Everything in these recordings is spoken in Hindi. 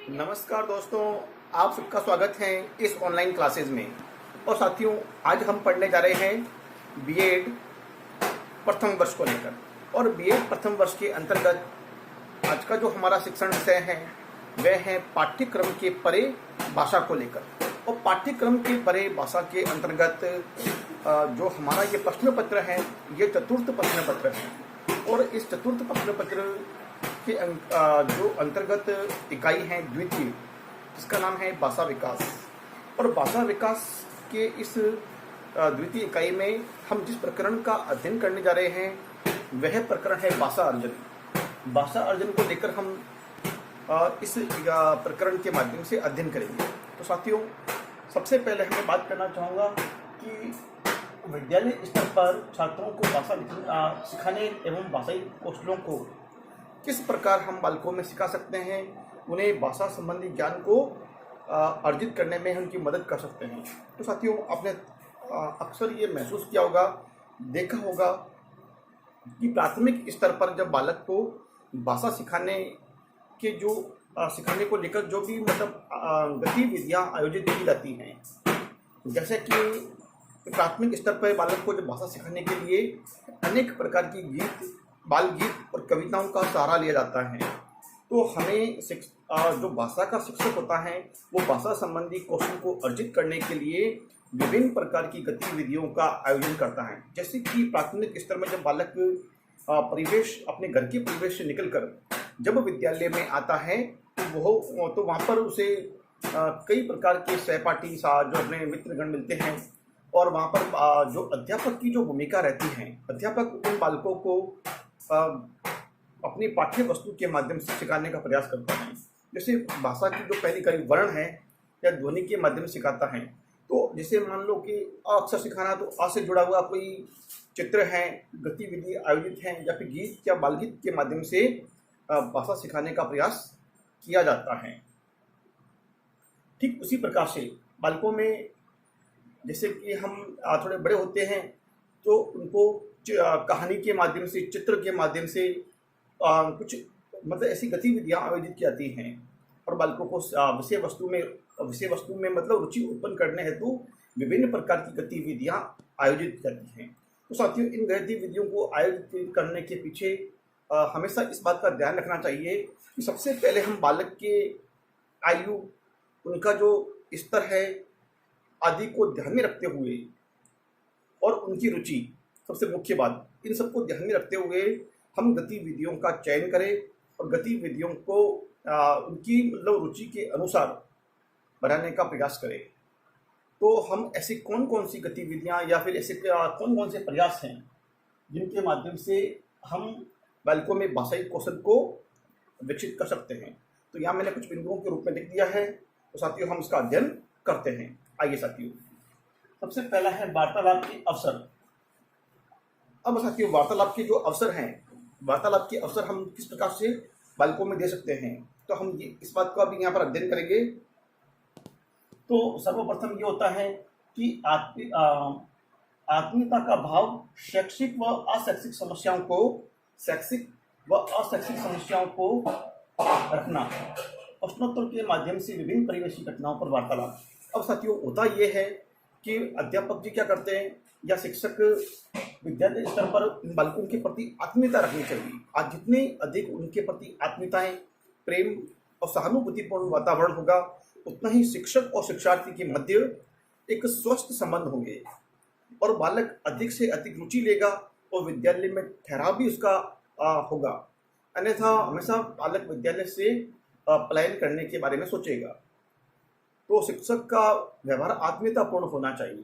नमस्कार दोस्तों, आप सबका स्वागत है इस ऑनलाइन क्लासेस में। और साथियों, आज हम पढ़ने जा रहे हैं बीएड प्रथम वर्ष को लेकर। और बीएड प्रथम वर्ष के अंतर्गत आज का जो हमारा शिक्षण विषय है वह है पाठ्यक्रम के परे भाषा को लेकर। और पाठ्यक्रम के परे भाषा के अंतर्गत जो हमारा ये प्रश्न पत्र है, ये चतुर्थ प्रश्न पत्र है। और इस चतुर्थ प्रश्न पत्र के जो अंतर्गत इकाई है द्वितीय, जिसका नाम है भाषा विकास। और भाषा विकास के इस द्वितीय इकाई में हम जिस प्रकरण का अध्ययन करने जा रहे हैं वह प्रकरण है भाषा अर्जन। भाषा अर्जन को लेकर हम इस प्रकरण के माध्यम से अध्ययन करेंगे। तो साथियों, सबसे पहले मैं बात करना चाहूँगा कि विद्यालय स्तर पर छात्रों को भाषा सिखाने एवं भाषाई कौशलों को किस प्रकार हम बालकों में सिखा सकते हैं, उन्हें भाषा संबंधी ज्ञान को अर्जित करने में उनकी मदद कर सकते हैं। तो साथियों, आपने अक्सर ये महसूस किया होगा, देखा होगा कि प्राथमिक स्तर पर जब बालक को भाषा सिखाने को लेकर जो भी गतिविधियाँ आयोजित की जाती हैं, जैसे कि प्राथमिक स्तर पर बालक को जब भाषा सिखाने के लिए अनेक प्रकार की गीत, बाल गीत और कविताओं का सहारा लिया जाता है, तो हमें जो भाषा का शिक्षक होता है वो भाषा संबंधी कौशल को अर्जित करने के लिए विभिन्न प्रकार की गतिविधियों का आयोजन करता है। जैसे कि प्राथमिक स्तर में जब बालक अपने घर के परिवेश से निकलकर जब विद्यालय में आता है तो वहाँ पर उसे कई प्रकार के सहपाठी जो अपने मित्रगण मिलते हैं। और वहाँ पर जो अध्यापक की जो भूमिका रहती है, अध्यापक उन बालकों को अपनी पाठ्य वस्तु के माध्यम से सिखाने का प्रयास करता है। जैसे भाषा की जो पहली कई वर्ण है या ध्वनि के माध्यम से सिखाता है। तो जैसे मान लो कि अ अक्षर सिखाना, तो अ से जुड़ा हुआ कोई चित्र है, गतिविधि आयोजित है, या फिर गीत या बालगीत के माध्यम से भाषा सिखाने का प्रयास किया जाता है। ठीक उसी प्रकार से बालकों में, जैसे कि हम थोड़े बड़े होते हैं तो उनको कहानी के माध्यम से, चित्र के माध्यम से कुछ ऐसी गतिविधियां आयोजित की जाती हैं। और बालकों को विषय वस्तु में रुचि उत्पन्न करने हेतु विभिन्न प्रकार की गतिविधियां आयोजित की जाती हैं। तो साथियों, इन गतिविधियों को आयोजित करने के पीछे हमेशा इस बात का ध्यान रखना चाहिए कि सबसे पहले हम बालक के आयु, उनका जो स्तर है आदि को ध्यान में रखते हुए, और उनकी रुचि, सबसे मुख्य बात, इन सबको ध्यान में रखते हुए हम गतिविधियों का चयन करें और गतिविधियों को उनकी रुचि के अनुसार बनाने का प्रयास करें। तो हम ऐसी कौन कौन सी गतिविधियां या फिर ऐसे कौन कौन से प्रयास हैं जिनके माध्यम से हम बालकों में भाषाई कौशल को विकसित कर सकते हैं। तो यहाँ मैंने कुछ बिंदुओं के रूप में लिख दिया है। तो साथियों, हम इसका अध्ययन करते हैं। आइए साथियों, सबसे पहला है वार्तालाप के अवसर। अब साथियों, वार्तालाप के जो अवसर हैं, वार्तालाप के अवसर हम किस प्रकार से बालकों में दे सकते हैं, तो हम इस बात को अभी यहाँ पर अध्ययन करेंगे। तो सर्वप्रथम ये होता है कि आत्मीयता का भाव शैक्षिक व अशैक्षिक समस्याओं को रखना। प्रश्नोत्तर के माध्यम से विभिन्न परिवेशी घटनाओं पर वार्तालाप। अब साथियों, होता ये है कि अध्यापक जी क्या करते हैं या शिक्षक विद्यालय स्तर पर इन बालकों के प्रति आत्मीयता रखनी चाहिए। आज जितने अधिक उनके प्रति आत्मीयताएं, प्रेम और सहानुभूतिपूर्ण वातावरण होगा, उतना ही शिक्षक और शिक्षार्थी के मध्य एक स्वस्थ संबंध होंगे और बालक अधिक से अधिक रुचि लेगा और विद्यालय में ठहराव भी उसका होगा। अन्यथा हमेशा बालक विद्यालय से पलायन करने के बारे में सोचेगा। तो शिक्षक का व्यवहार आत्मीयतापूर्ण होना चाहिए।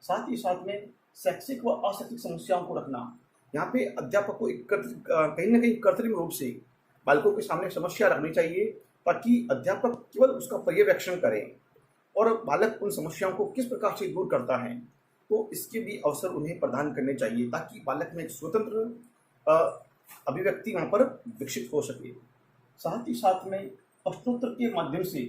साथ ही साथ में शैक्षिक व अशैक्षिक समस्याओं को रखना। यहाँ पे अध्यापक को कहीं न कहीं कृत्रिम रूप से बालकों के सामने समस्या रखनी चाहिए, ताकि अध्यापक केवल उसका पर्यवेक्षण करे और बालक उन समस्याओं को किस प्रकार से दूर करता है, तो इसके भी अवसर उन्हें प्रदान करने चाहिए, ताकि बालक में एक स्वतंत्र अभिव्यक्ति वहाँ पर विकसित हो सके। साथ ही साथ में प्रश्नोत्तर के माध्यम से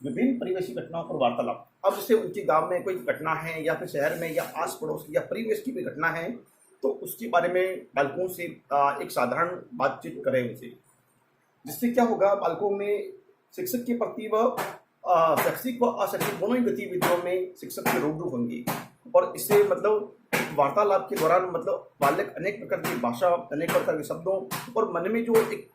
विभिन्न परिवेशी घटनाओं पर वार्तालाप। अब जैसे उनके गांव में कोई घटना है या फिर शहर में या आस पड़ोस या परिवेश की भी घटना है, तो उसके बारे में बालकों से एक साधारण बातचीत करें उनसे, जिससे क्या होगा, बालकों में शिक्षक के प्रति वह शैक्षिक व अशैक्षिक दोनों ही गतिविधियों में शिक्षक के रूबरू होंगे। और इससे मतलब वार्तालाप के दौरान मतलब बालक अनेक प्रकार की भाषा, अनेक प्रकार के शब्दों और मन में जो एक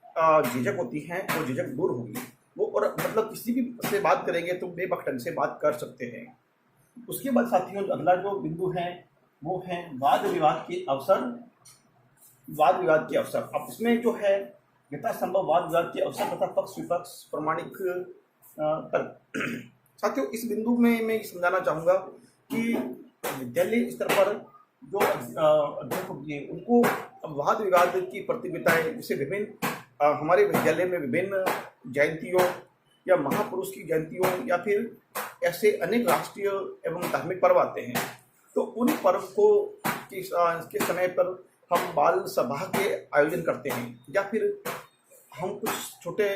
झिझक होती है वो झिझक दूर होगी। वो और मतलब किसी भी से बात करेंगे तो बेबक ढंग से बात कर सकते हैं। उसके बाद साथियों अगला जो बिंदु है वो है वाद विवाद के अवसर। वाद विवाद के अवसर, अब इसमें जो है यथासंभव वाद विवाद के अवसर तथा पक्ष विपक्ष प्रमाणिक तर्क। साथियों इस बिंदु में मैं समझाना चाहूँगा कि विद्यालय स्तर पर जो अध्यापक हैं उनको वाद विवाद की प्रतियोगिताएं, जैसे विभिन्न हमारे विद्यालय में विभिन्न जयंतियों या महापुरुष की जयंतियों या फिर ऐसे अनेक राष्ट्रीय एवं धार्मिक पर्व आते हैं, तो उन पर्व को के समय पर हम बाल सभा के आयोजन करते हैं या फिर हम कुछ छोटे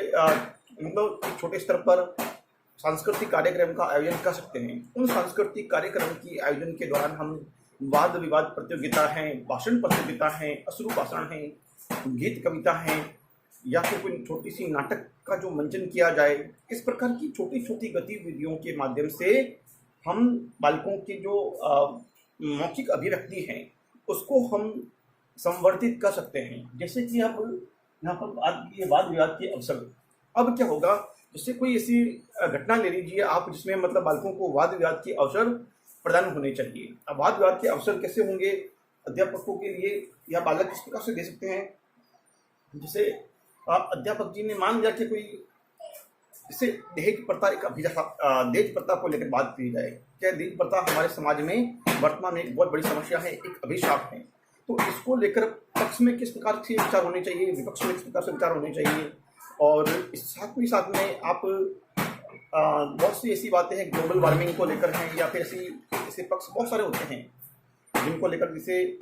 मतलब एक छोटे स्तर पर सांस्कृतिक कार्यक्रम का आयोजन कर सकते हैं। उन सांस्कृतिक कार्यक्रम की आयोजन के दौरान हम वाद विवाद प्रतियोगिता हैं, भाषण प्रतियोगिता हैं, अश्रु भाषण हैं, गीत कविता हैं या फिर कोई छोटी सी नाटक का जो मंचन किया जाए, इस प्रकार की छोटी छोटी गतिविधियों के माध्यम से हम बालकों की जो मौखिक अभिव्यक्ति हैं उसको हम संवर्धित कर सकते हैं। जैसे कि अब यहाँ पर ये वाद विवाद के अवसर, अब क्या होगा, जैसे कोई ऐसी घटना ले लीजिए आप जिसमें मतलब बालकों को वाद विवाद के अवसर प्रदान होने चाहिए। अब वाद विवाद के अवसर कैसे होंगे अध्यापकों के लिए या बालक किस प्रकार से दे सकते हैं। जैसे अध्यापक जी ने मान लिया कि कोई जैसे दहेज प्रथा एक दहेज प्रथा को लेकर बात की जाए, क्या दहेज प्रथा हमारे समाज में वर्तमान में एक बहुत बड़ी समस्या है, एक अभिशाप है, तो इसको लेकर पक्ष में किस प्रकार से विचार होने चाहिए, विपक्ष में किस प्रकार से विचार होने चाहिए। और इस साथ ही साथ में आप बहुत सी ऐसी बातें हैं ग्लोबल वार्मिंग को लेकर हैं या फिर ऐसे पक्ष बहुत सारे होते हैं जिनको लेकर, जैसे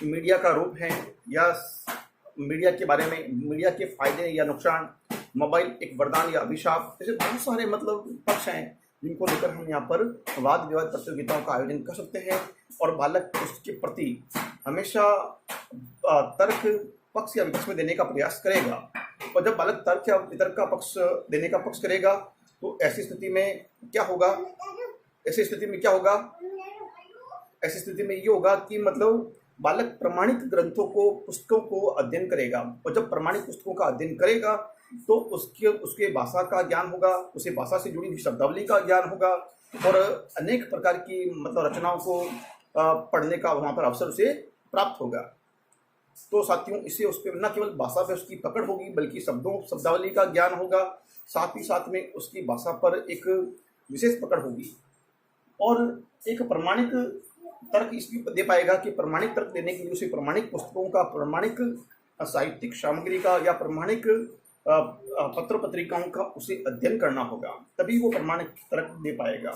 मीडिया का रूप है या मीडिया के बारे में, मीडिया के फायदे या नुकसान, मोबाइल एक वरदान या अभिशाप, ऐसे बहुत सारे मतलब पक्ष हैं जिनको लेकर हम यहाँ पर वाद विवाद प्रतियोगिताओं का आयोजन कर सकते हैं। और बालक उसके प्रति हमेशा तर्क पक्ष या विपक्ष में देने का प्रयास करेगा। और जब बालक तर्क या वितर्क का पक्ष देने का पक्ष करेगा तो ऐसी स्थिति में क्या होगा, ऐसी स्थिति में ये होगा कि मतलब बालक प्रमाणित ग्रंथों को, पुस्तकों को अध्ययन करेगा। और जब प्रमाणित पुस्तकों का अध्ययन करेगा तो उसके भाषा का ज्ञान होगा, उसे भाषा से जुड़ी हुई शब्दावली का ज्ञान होगा और अनेक प्रकार की मतलब रचनाओं को पढ़ने का वहाँ पर अवसर उसे प्राप्त होगा। तो साथियों इससे उसके न केवल भाषा पे उसकी पकड़ होगी बल्कि शब्दावली का ज्ञान होगा, साथ ही साथ में उसकी भाषा पर एक विशेष पकड़ होगी। और एक प्रमाणिक तर्क इसलिए दे पाएगा कि प्रमाणिक तर्क देने के लिए उसे प्रमाणिक पुस्तकों का, प्रमाणिक साहित्यिक सामग्री का या प्रमाणिक पत्र पत्रिकाओं का उसे अध्ययन करना होगा, तभी वो प्रमाणिक तर्क दे पाएगा।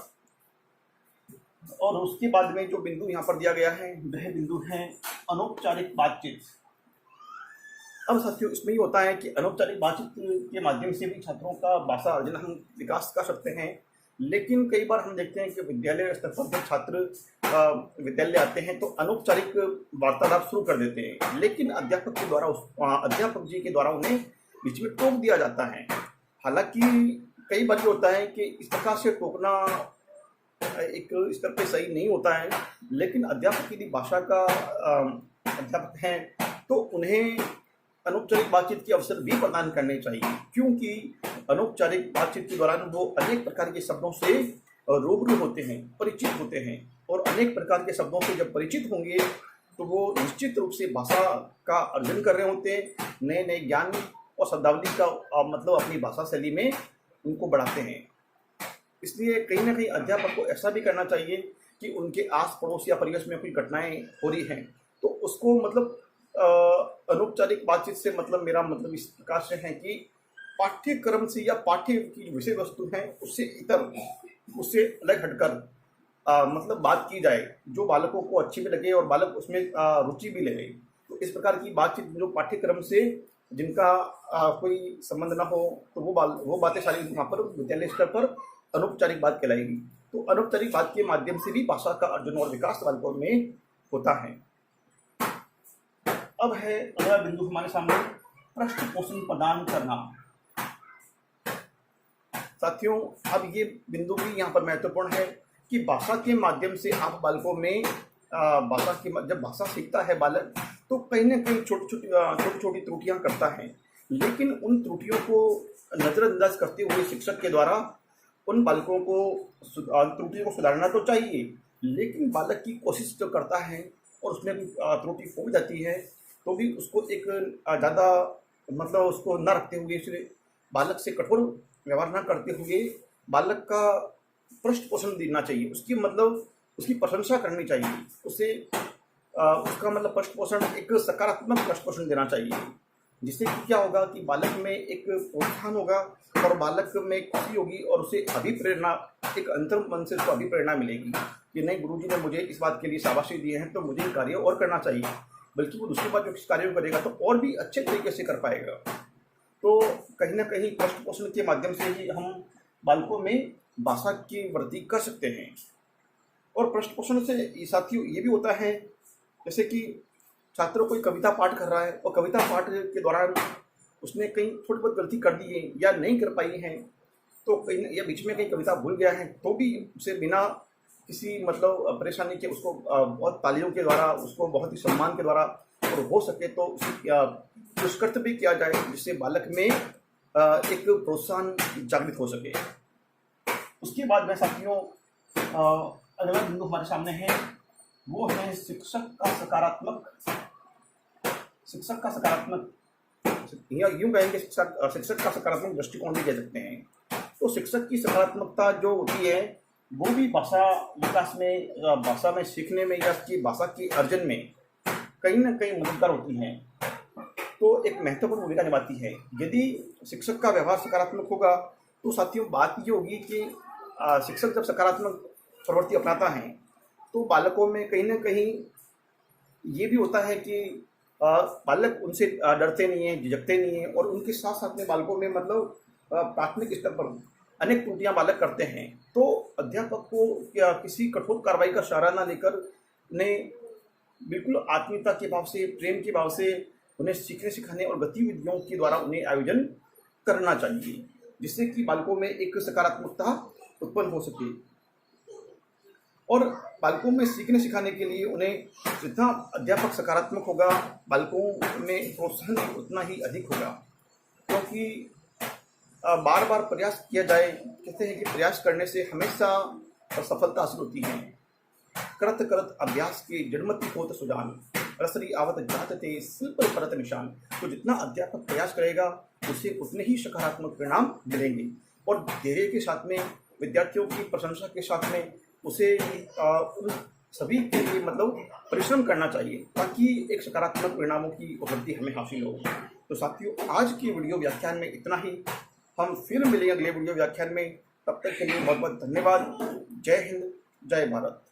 और उसके बाद में जो बिंदु यहाँ पर दिया गया है वह बिंदु है अनौपचारिक बातचीत। अब साथियों इसमें ही होता है कि अनौपचारिक बातचीत के माध्यम से भी छात्रों का भाषा अर्जन हम विकास कर सकते हैं। लेकिन कई बार हम देखते हैं कि विद्यालय स्तर पर जब छात्र विद्यालय आते हैं तो अनौपचारिक वार्तालाप शुरू कर देते हैं, लेकिन अध्यापक जी के द्वारा उन्हें बीच में टोक दिया जाता है। हालांकि कई बार ये होता है कि इस प्रकार से टोकना एक स्तर पे सही नहीं होता है, लेकिन अध्यापक यदि भाषा का अध्यापक हैं तो उन्हें अनौपचारिक बातचीत के अवसर भी प्रदान करने चाहिए, क्योंकि अनौपचारिक बातचीत के दौरान वो अनेक प्रकार के शब्दों से रूबरू होते हैं, परिचित होते हैं। और अनेक प्रकार के शब्दों से जब परिचित होंगे तो वो निश्चित रूप से भाषा का अर्जन कर रहे होते हैं, नए नए ज्ञान और शब्दावली का मतलब अपनी भाषा शैली में उनको बढ़ाते हैं। इसलिए कहीं ना कहीं अध्यापक को ऐसा भी करना चाहिए कि उनके आस पड़ोस या परिवेश में कोई घटनाएं हो रही हैं तो उसको मतलब अनौपचारिक बातचीत से मतलब मेरा मतलब इस प्रकार से है कि पाठ्यक्रम से या पाठ्य की विषय वस्तु है उससे अलग हटकर मतलब बात की जाए जो बालकों को अच्छी भी लगे और बालक उसमें रुचि भी ले। तो इस प्रकार की बातचीत जो पाठ्यक्रम से जिनका कोई संबंध ना हो तो वो बातें सारी वहाँ पर विद्यालय स्तर पर अनौपचारिक बात कहलाएगी। तो अनौपचारिक बात के माध्यम से भी भाषा का अर्जन और विकास बालकों में होता है। अब है अगला बिंदु हमारे सामने, पृष्ठ पोषण प्रदान करना। साथियों, अब ये बिंदु भी यहाँ पर महत्वपूर्ण है कि भाषा के माध्यम से आप बालकों में जब भाषा सीखता है बालक, तो कहीं ना कहीं छोटी छोटी त्रुटियां करता है, लेकिन उन त्रुटियों को नज़रअंदाज करते हुए शिक्षक के द्वारा उन बालकों को त्रुटियों को सुधारना तो चाहिए, लेकिन बालक की कोशिश जो करता है और उसमें भी त्रुटि हो जाती है, तो भी उसको एक ज़्यादा मतलब उसको न रखते हुए, इसलिए बालक से कठोर व्यवहार न करते हुए बालक का पृष्ठ पोषण देना चाहिए, उसकी मतलब उसकी प्रशंसा करनी चाहिए, उसे उसका मतलब पृष्ठ पोषण, एक सकारात्मक पृष्ठ पोषण देना चाहिए, जिससे कि क्या होगा कि बालक में एक प्रोत्साहन होगा और बालक में खुशी होगी और उसे अभिप्रेरणा, एक अंतर मन से उसको अभिप्रेरणा मिलेगी कि नहीं, गुरुजी ने मुझे इस बात के लिए शाबाशी दिए हैं तो मुझे ये कार्य और करना चाहिए, बल्कि वो दूसरी बात जो इस कार्य को करेगा तो और भी अच्छे तरीके से कर पाएगा। तो कहीं ना कहीं पृष्ठ पोषण के माध्यम से ही हम बालकों में भाषा की वृद्धि कर सकते हैं। और पृष्ठ पोषण से साथियों ये भी होता है, जैसे कि छात्र कोई कविता पाठ कर रहा है और कविता पाठ के दौरान उसने कहीं थोड़ी बहुत गलती कर दी है या नहीं कर पाई है, तो कहीं या बीच में कहीं कविता भूल गया है, तो भी उसे बिना किसी मतलब परेशानी के उसको बहुत तालियों के द्वारा, उसको बहुत ही सम्मान के द्वारा, और हो सके तो उसे पुरस्कृत भी किया जाए, जिससे बालक में एक प्रोत्साहन जागृत हो सके। उसके बाद में साथियों अगला बिंदु हमारे सामने है, वो है शिक्षक का सकारात्मक या यूं कहेंगे शिक्षक का सकारात्मक दृष्टिकोण भी कह सकते हैं। तो शिक्षक की सकारात्मकता जो होती है वो भी भाषा विकास में, भाषा में सीखने में या की भाषा की अर्जन में कहीं ना कहीं मददगार होती है, तो एक महत्वपूर्ण भूमिका निभाती है। यदि शिक्षक का व्यवहार सकारात्मक होगा तो साथियों बात ये होगी कि शिक्षक जब सकारात्मक प्रवृत्ति अपनाता है तो बालकों में कहीं ना कहीं ये भी होता है कि बालक उनसे डरते नहीं हैं, झिझकते नहीं हैं, और उनके साथ साथ में बालकों में मतलब प्राथमिक स्तर पर अनेक त्रुटियां बालक करते हैं, तो अध्यापक को किसी कठोर कार्रवाई का सहारा न लेकर उन्हें बिल्कुल आत्मीयता के भाव से, प्रेम के भाव से उन्हें सीखने सिखाने और गतिविधियों के द्वारा उन्हें आयोजन करना चाहिए, जिससे कि बालकों में एक सकारात्मकता उत्पन्न हो सके। और बालकों में सीखने सिखाने के लिए उन्हें जितना अध्यापक सकारात्मक होगा, बालकों में प्रोत्साहन उतना ही अधिक होगा, क्योंकि बार बार प्रयास किया जाए, कहते हैं कि प्रयास करने से हमेशा सफलता हासिल होती है। करत करत अभ्यास के जड़मति होत सुजान, रसरी आवत जात ते सिल पर परत निशान। तो जितना अध्यापक प्रयास करेगा उसे उतने ही सकारात्मक परिणाम मिलेंगे, और धैर्य के साथ में, विद्यार्थियों की प्रशंसा के साथ में उसे उन सभी के लिए मतलब परिश्रम करना चाहिए, ताकि एक सकारात्मक परिणामों की उपलब्धि हमें हासिल हो। तो साथियों आज की वीडियो व्याख्यान में इतना ही, हम फिर मिलेंगे अगले वीडियो व्याख्यान में, तब तक के लिए बहुत बहुत धन्यवाद। जय हिंद, जय भारत।